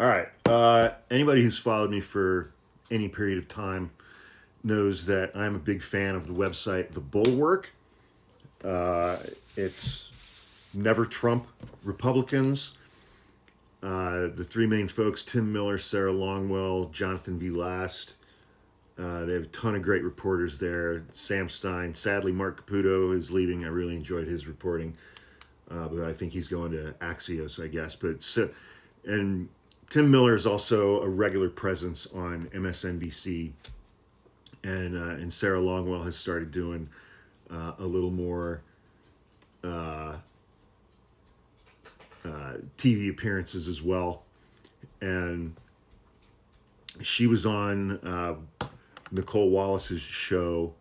All right. Anybody who's followed me for any period of time knows that I'm a big fan of the website The Bulwark. It's never Trump Republicans. The three main folks: Tim Miller, Sarah Longwell, Jonathan V. Last. They have a ton of great reporters there. Sam Stein. Sadly, Mark Caputo is leaving. I really enjoyed his reporting, but I think he's going to Axios, I guess. And Tim Miller is also a regular presence on MSNBC, and Sarah Longwell has started doing a little more TV appearances as well. And she was on Nicole Wallace's show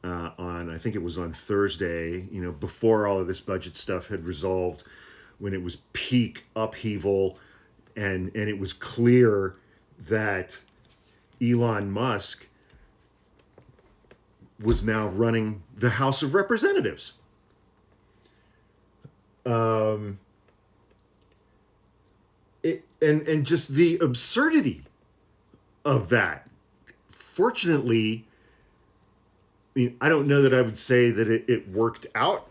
on, I think it was on Thursday, before all of this budget stuff had resolved, when it was peak upheaval, and it was clear that Elon Musk was now running the House of Representatives. And just the absurdity of that. Fortunately, I don't know that I would say that it worked out,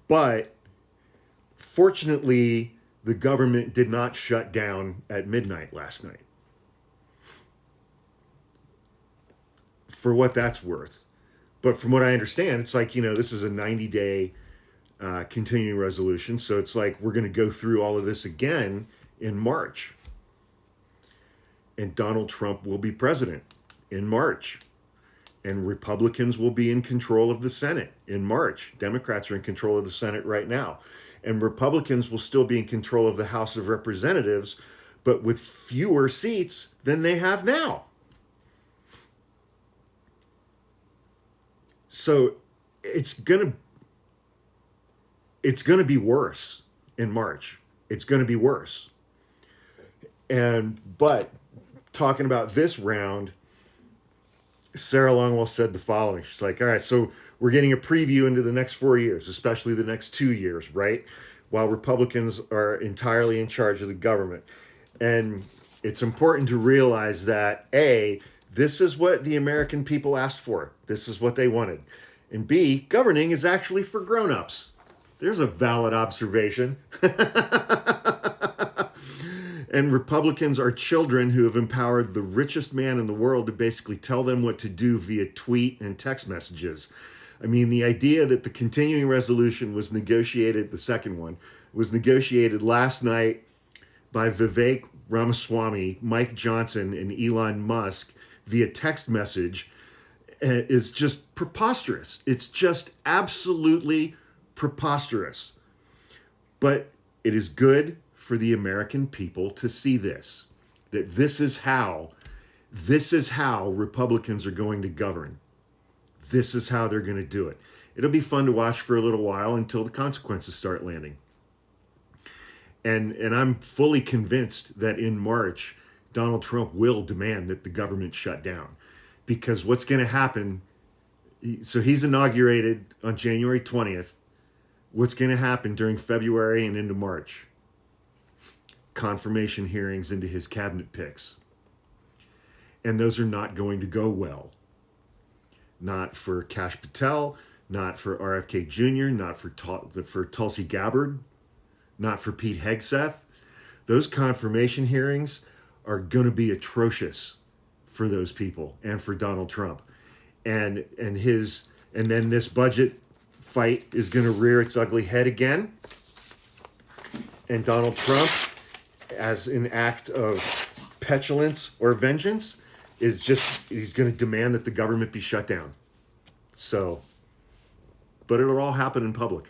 but fortunately, the government did not shut down at midnight last night. For what that's worth. But from what I understand, it's like, this is a 90-day continuing resolution. So it's like we're going to go through all of this again in March. And Donald Trump will be president in March. And Republicans will be in control of the Senate in March. Democrats are in control of the Senate right now. And Republicans will still be in control of the House of Representatives, but with fewer seats than they have now. So it's gonna be worse in March. It's gonna be worse. But talking about this round, Sarah Longwell said the following. She's like, all right, so we're getting a preview into the next 4 years, especially the next 2 years, right? While Republicans are entirely in charge of the government. And it's important to realize that, A, this is what the American people asked for. This is what they wanted. And B, governing is actually for grown-ups. There's a valid observation. And Republicans are children who have empowered the richest man in the world to basically tell them what to do via tweet and text messages. I mean, the idea that the continuing resolution was negotiated, the second one, was negotiated last night by Vivek Ramaswamy, Mike Johnson, and Elon Musk via text message is just preposterous. It's just absolutely preposterous. But it is good for the American people to see this, that this is how Republicans are going to govern. This is how they're going to do it. It'll be fun to watch for a little while until the consequences start landing. And I'm fully convinced that in March, Donald Trump will demand that the government shut down. Because what's going to happen, so he's inaugurated on January 20th. What's going to happen during February and into March? Confirmation hearings into his cabinet picks. And those are not going to go well. Not for Kash Patel, not for RFK Jr., not for Tulsi Gabbard, not for Pete Hegseth. Those confirmation hearings are going to be atrocious for those people and for Donald Trump. And then this budget fight is going to rear its ugly head again. And Donald Trump, as an act of petulance or vengeance, he's going to demand that the government be shut down. So, but it'll all happen in public.